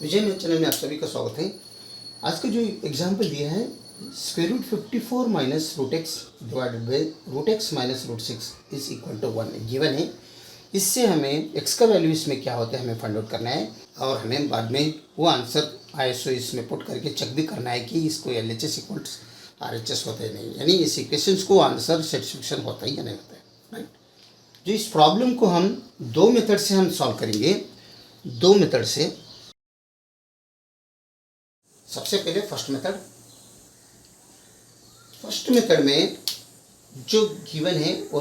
विजय मेरे चैनल में आप सभी का स्वागत है। आज का जो एग्जाम्पल दिया है square root 54 minus root x divided by root x minus root 6 is equal to 1 given है। इससे हमें एक्स का वैल्यू इसमें क्या होता है हमें फाइंड आउट करना है और हमें बाद में वो आंसर ISO इसमें पुट करके चेक भी करना है कि इसको LHS इक्वल्स RHS होता है नहीं, यानी इस इक्वेशंस को आंसर सेटिस्फेक्शन होता है या नहीं होता है, राइट। जो इस प्रॉब्लम को हम दो मेथड से हम सॉल्व करेंगे। दो मेथड से, सबसे पहले फर्स्ट मेथड में जो गिवन है वो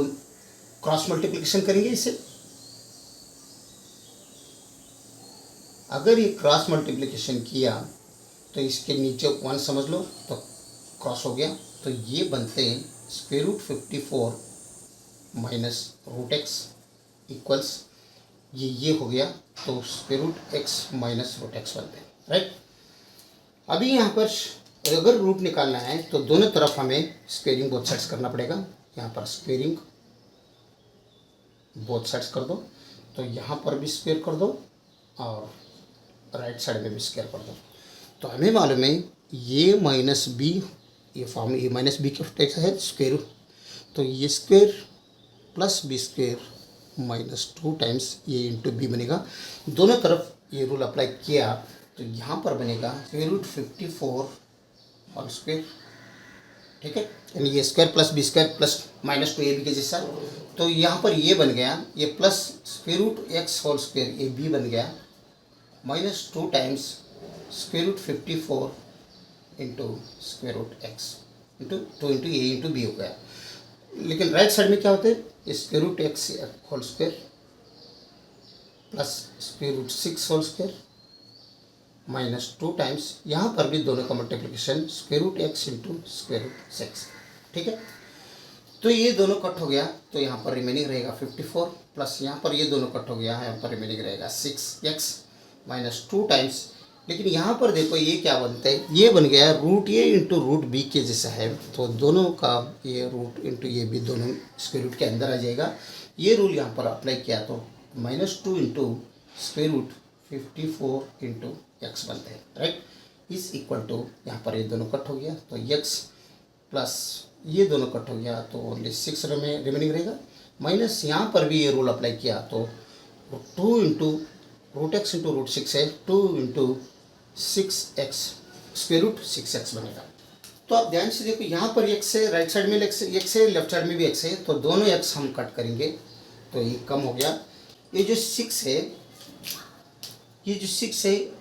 क्रॉस मल्टीप्लिकेशन करेंगे इसे। अगर ये क्रॉस मल्टीप्लिकेशन किया तो इसके नीचे 1 समझ लो तो क्रॉस हो गया, तो ये बनते हैं square root 54 minus root x equals ये हो गया, तो square root x minus root x बनते हैं, राइट। अभी यहाँ पर अगर रूट निकालना है तो दोनों तरफ हमें स्क्वेयरिंग बोथ साइड्स करना पड़ेगा। यहाँ पर स्क्वेयरिंग बोथ साइड्स कर दो, तो यहाँ पर भी स्क्वेयर कर दो और राइट साइड में भी स्क्वेयर कर दो। तो हमें मालूम है ये माइनस बी, ये फॉर्म ये माइनस बी के टेक्स है स्क्वेयर, तो ये square plus b square minus 2 times ये इंटू बी बनेगा। दोनों तरफ ये रूल अप्लाई किया तो यहाँ पर बनेगा स्क्वायर रूट 54 और स्क्वेयर, ठीक है, यानी ये square plus b square plus minus 2 AB के जैसा। तो यहाँ पर ये बन गया, ये plus square root x whole square ये बी बन गया minus 2 times square root 54 into square root x into 2 into a into b हो गया। लेकिन राइट साइड में क्या होता है, square root x whole square plus square root 6 whole square minus 2 times, यहाँ पर भी दोनों का multiplication square root x into square root 6, ठीक है। तो ये दोनों कट हो गया, तो यहाँ पर रिमेनिंग रहेगा 54 प्लस यहाँ पर ये दोनों कट हो गया है, यहाँ पर रिमेनिंग रहेगा 6x माइनस 2 टाइम्स। लेकिन यहाँ पर देखो ये क्या बनता है, ये बन गया रूट ए इंटू रूट बी के जैसा है, तो दोनों का ये रूट इंटू ये भी दोनों स्क्वायर रूट के अंदर आ जाएगा। ये रूल यहाँ पर अप्लाई किया तो -2 into square root 54 into x बनते हैं, राइट। इस इक्वल टू यहाँ पर ये दोनों कट हो गया तो एक्स प्लस ये दोनों कट हो गया तो ओनली 6 रिमेनिंग रहेगा, माइनस यहाँ पर भी ये रूल अप्लाई किया तो 2 into root x into root 6 है, 2 into 6x square root 6x बनेगा। तो आप ध्यान से देखो यहाँ पर x है, राइट साइड में x है, लेफ्ट साइड में भी x है, तो दोनों x हम कट करेंगे तो ये कम हो गया। ये जो 6 है, ये जो 6 है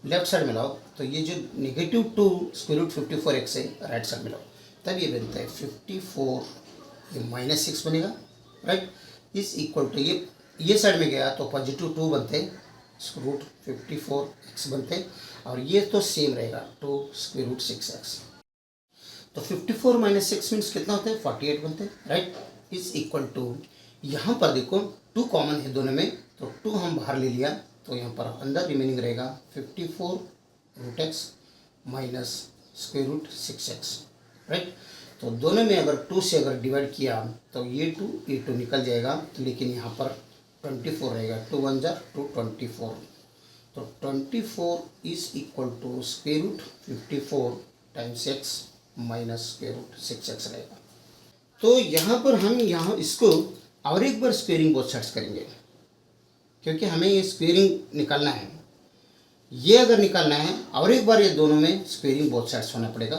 लेफ्ट साइड में लाओ तो ये जो -2 स्क्वायर रूट 54x है राइट साइड में लाओ, तब ये बनता है 54 ये -6 बनेगा, राइट। इस इक्वल टू ये साइड में गया तो +2 बनते हैं रूट 54x बनते हैं, और ये तो सेम रहेगा 2 स्क्वायर रूट 6x, तो 54 माइनस 6 मीन्स कितना होता है 48 बनते हैं, राइट। इस इक्वल टू यहाँ पर देखो 2 कॉमन है दोनों में, तो 2 हम बाहर ले लिया तो यहाँ पर अंदर रिमेनिंग रहेगा 54 root x minus square root 6x, right. तो दोनों में अगर 2 से अगर डिवाइड किया तो ये 2 निकल जाएगा, लेकिन यहाँ पर 24 रहेगा, 2 1 जा 2 24, तो 24 is equal to square root 54 times x minus square root 6x रहेगा। तो यहाँ पर हम इसको और एक बार स्क्वेयरिंग बोथ साइड्स करेंगे, क्योंकि हमें ये स्क्वेयरिंग निकालना है। ये अगर निकालना है और एक बार ये दोनों में स्क्वेयरिंग बोथ साइड्स होना पड़ेगा,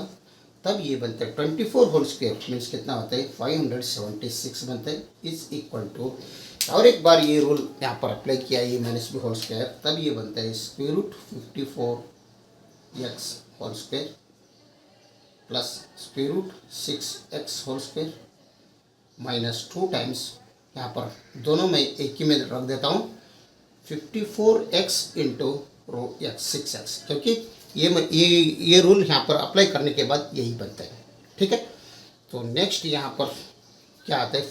तब ये बनता है 24 होल स्क्वेयर मीन्स कितना होता है 576 बनता है। इज इक्वल टू और एक बार ये रूल यहाँ पर अप्लाई किया ये -b होल स्क्वायर, तब ये बनता है square root 54x whole square plus square root 6x whole square minus 2 times, यहाँ पर दोनों में एक ही में रख देता हूँ 54x into rho x 6x, क्योंकि ये रूल यहाँ पर अप्लाई करने के बाद यही बनता है, ठीक है। तो नेक्स्ट यहाँ पर क्या आता है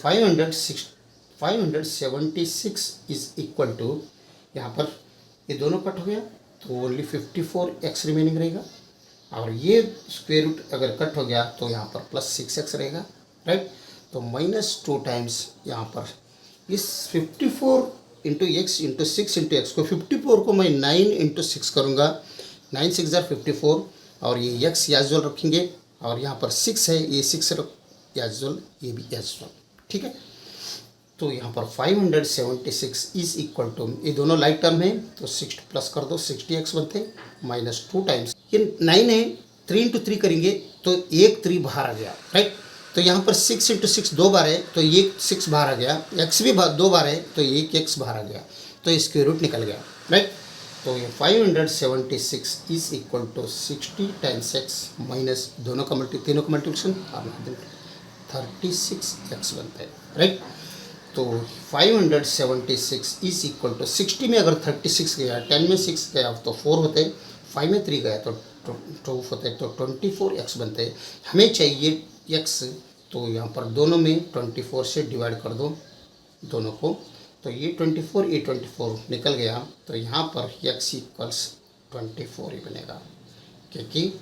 576 इज इक्वल टू, यहाँ पर ये दोनों कट हो गया तो ओनली 54x रिमेनिंग रहेगा, और ये स्क्वायर रूट अगर कट हो गया तो यहाँ पर प्लस 6x रहेगा, राइट। तो -2 टाइम्स यहाँ पर इस 54 into x into 6 into x को 54 को मैं 9 इंटू 6 करूँगा, 9 6 जार 54 और ये एक्स याजुअल रखेंगे और यहाँ पर 6 है, ये 6 याजुअल, ये भी याजुअल, ठीक है। तो यहाँ पर 576 इज इक्वल टू, ये दोनों लाइक टर्म है तो 6 प्लस कर दो, 60x बनते माइनस 2 टाइम्स ये 9 है, 3 इंटू 3 करेंगे तो एक 3 बाहर आ गया, राइट। तो यहाँ पर 6 इंटू 6 2 बार है तो ये 6 बाहर आ गया, x भी 2 बार है तो एक x बाहर आ गया, तो इसके रूट निकल गया, राइट। तो ये 576 is equal to 60 times x minus तीनों का मल्टीप्लिकेशन और 36x बनता है, राइट। तो 576 इज इक्वल टू 60 में अगर 36 गया, 10 में 6 गया तो 4 होते, 5 में 3 गया तो 2 होते, तो 24x बनते हैं। हमें चाहिए x, तो यहाँ पर दोनों में 24 से डिवाइड कर दो दोनों को, तो ये 24 ये 24 निकल गया, तो यहाँ पर x इक्वल्स 24 ही बनेगा, क्योंकि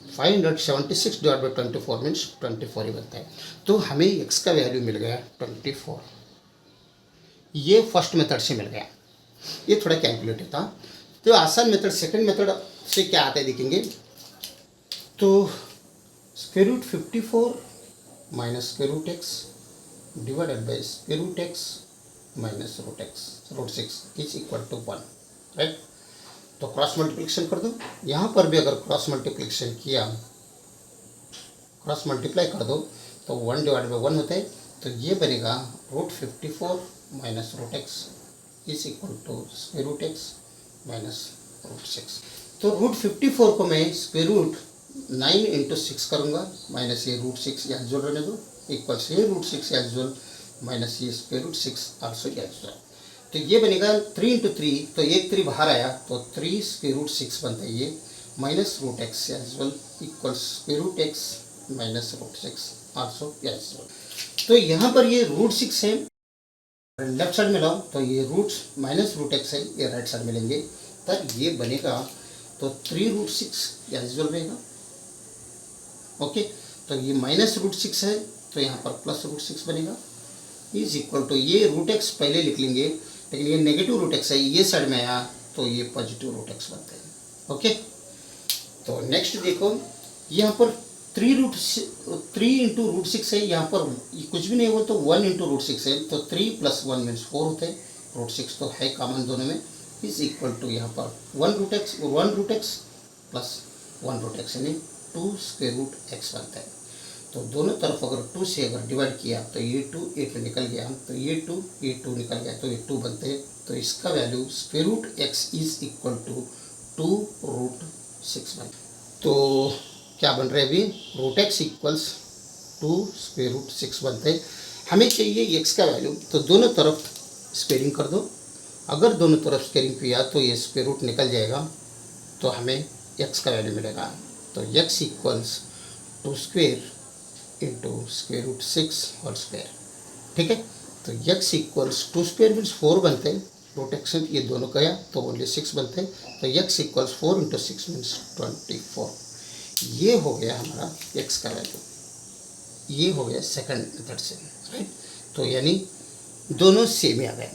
576 डिवाइड बाई 24 मीन्स 24 ही बनता है। तो हमें x का वैल्यू मिल गया 24, ये फर्स्ट मेथड से मिल गया, ये थोड़ा कैलकुलेटिव था। तो आसान मेथड सेकंड मेथड से क्या आता है देखेंगे। तो square root 54 minus square root x divided by square root x minus root 6 is equal to 1, right. तो क्रॉस मल्टीप्लिकेशन कर दो, यहाँ पर भी अगर क्रॉस मल्टीप्लिकेशन किया, क्रॉस मल्टीप्लाई कर दो तो 1 डिवाइड बाई 1 होता है, तो ये बनेगा root 54 minus root x is equal to square root x minus root 6। तो रूट 54 को मैं स्क्वायर रूट 9 इंटू 6 करूँगा, माइनस ये रूट 6 यहाँ जोड़ रहने दो, इक्वल से ये रूट 6 यहाँ जोड़ माइनस ये स्क्वायर रूट 6 आल्सो यहाँ जोड़, तो ये बनेगा 3 इंटू 3, तो एक 3 बाहर आया तो 3 स्क्वायर रूट 6 बनता है ये, minus root x as well equal square root x minus root 6 also as well. तो यहाँ पर ये रूट 6 है, लेफ्ट साइड में लाओ तो ये रूट माइनस रूट एक्स है, ये राइट साइड में लेंगे तब ये बनेगा, तो 3 रूट 6 एज वेल रहेगा, ओके। तो ये माइनस रूट 6 है तो यहाँ पर प्लस रूट 6 बनेगा इज इक्वल टू, ये रूट एक्स पहले लिख लेंगे, लेकिन ये नेगेटिव रूट एक्स है, ये साइड में आया तो ये पॉजिटिव रूट एक्स बनते हैं, ओके। तो नेक्स्ट देखो, यहाँ पर 3 इंटू रूट 6 है, यहाँ पर कुछ भी नहीं हुआ तो 1 इंटू रूट 6 है, तो 3 प्लस 1 मीन्स 4 होते हैं, रूट 6 तो है कॉमन दोनों में, इज इक्वल टू यहाँ पर 1 root x plus 1 root x यानी 2 स्क्वायर रूट एक्स बनता है। तो दोनों तरफ अगर 2 से अगर डिवाइड किया तो ये 2 निकल गया, तो ये 2 निकल गया, तो ये 2 बनते हैं, तो इसका value square root x is equal to 2 root 6 बन। तो क्या बन रहा है अभी, root x equals 2 square root 6 बनते हैं। हमें चाहिए एक्स का वैल्यू, तो दोनों तरफ स्क्वेयरिंग कर दो, अगर दोनों तरफ स्क्वेयरिंग किया तो ये स्क्वायर रूट निकल जाएगा, तो हमें एक्स का वैल्यू मिलेगा। तो x equals 2 square into square root 6 whole square, ठीक है। तो x इक्वल्स 2 स्क्वेयर मीन्स 4 बनते हैं, रूट एक्स ये दोनों गया तो ओनली 6 बनते हैं, तो x इक्वल्स 4 इंटू 6 मीन्स 24। ये हो गया हमारा x का वैल्यू, ये हो गया सेकंड मेथड से, राइट। तो यानी दोनों सेम ही आ गए,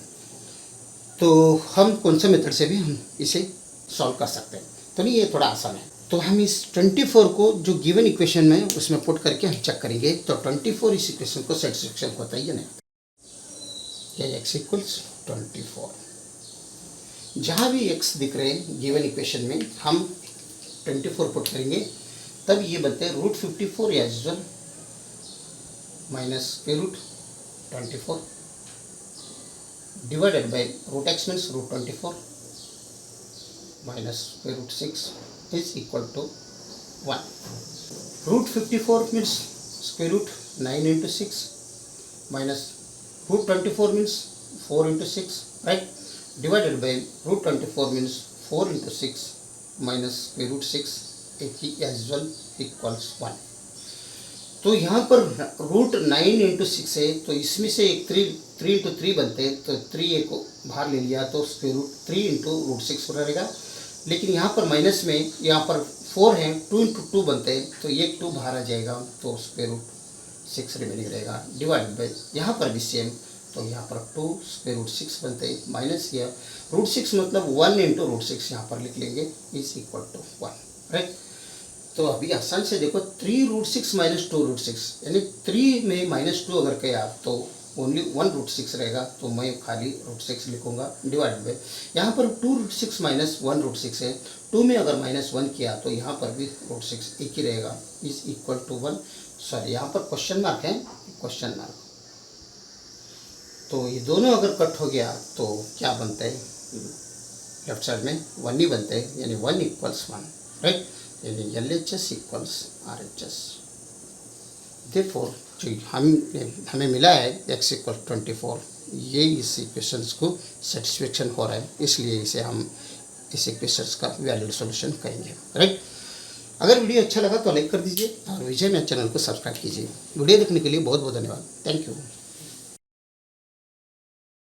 तो हम कौन से मेथड से भी हम इसे सॉल्व कर सकते हैं। तो नहीं, ये थोड़ा आसान है। तो हम इस 24 को जो गिवन इक्वेशन में उसमें पुट करके हम चेक करेंगे, तो 24 इस इक्वेशन को सेटिस्फैक्शन होता है या नहीं, क्या x इक्वल्स 24, जहाँ भी x दिख रहे हैं गिवन इक्वेशन में हम 24 पुट करेंगे, तब ये बनते हैं root 54 as well minus square root 24 divided by root x means root 24 minus square root 6 is equal to 1. Root 54 means square root 9 into 6 minus root 24 means 4 into 6, right, divided by root 24 means 4 into 6 minus square root 6 as well equals 1. तो यहाँ पर root 9 into 6 है, तो इसमें से एक 3 into 3 बनते हैं, तो 3 को बाहर ले लिया तो स्क्वायर रूट 3 इंटू रूट 6 रहेगा, लेकिन यहाँ पर माइनस में यहाँ पर 4 है, 2 इंटू 2 बनते हैं, तो एक 2 बाहर आ जाएगा, तो स्क्वायर रूट 6 रिमेनिंग रहेगा, डिवाइड बाई यहाँ पर भी सेम तो यहाँ पर 2 स्क्वायर रूट 6 बनते हैं, माइनस यह रूट 6 मतलब 1 इंटू रूट 6 यहाँ पर लिख लेंगे इज इक्वल टू 1, राइट। तो अभी आसान से देखो 3 रूट 6 माइनस 2 रूट 6 यानी 3 में माइनस 2 अगर किया तो ओनली 1 रूट 6 रहेगा, तो मैं खाली रूट 6 लिखूंगा डिवाइड बाय यहाँ पर 2 रूट 6 माइनस 1 रूट 6 है, 2 में अगर माइनस 1 किया तो यहाँ पर भी रूट 6 एक ही रहेगा इज इक्वल टू 1। सॉरी यहाँ पर क्वेश्चन मार्क है, क्वेश्चन मार्क। तो ये दोनों अगर कट हो गया तो क्या बनता है, लेफ्ट साइड में 1 ही बनते हैं, यानी 1 इक्वल्स 1, राइट। यानी LHS इक्वल्स RHS। देयरफॉर जो हमें मिला है x इक्वल 24, ये इस इक्वेशंस को सेटिस्फेक्शन हो रहा है, इसलिए इसे हम इस इक्वेशंस का वैलिड सॉल्यूशन कहेंगे, राइट। अगर वीडियो अच्छा लगा तो लाइक कर दीजिए और विजय मैथ चैनल को सब्सक्राइब कीजिए। वीडियो देखने के लिए बहुत बहुत धन्यवाद। Thank you.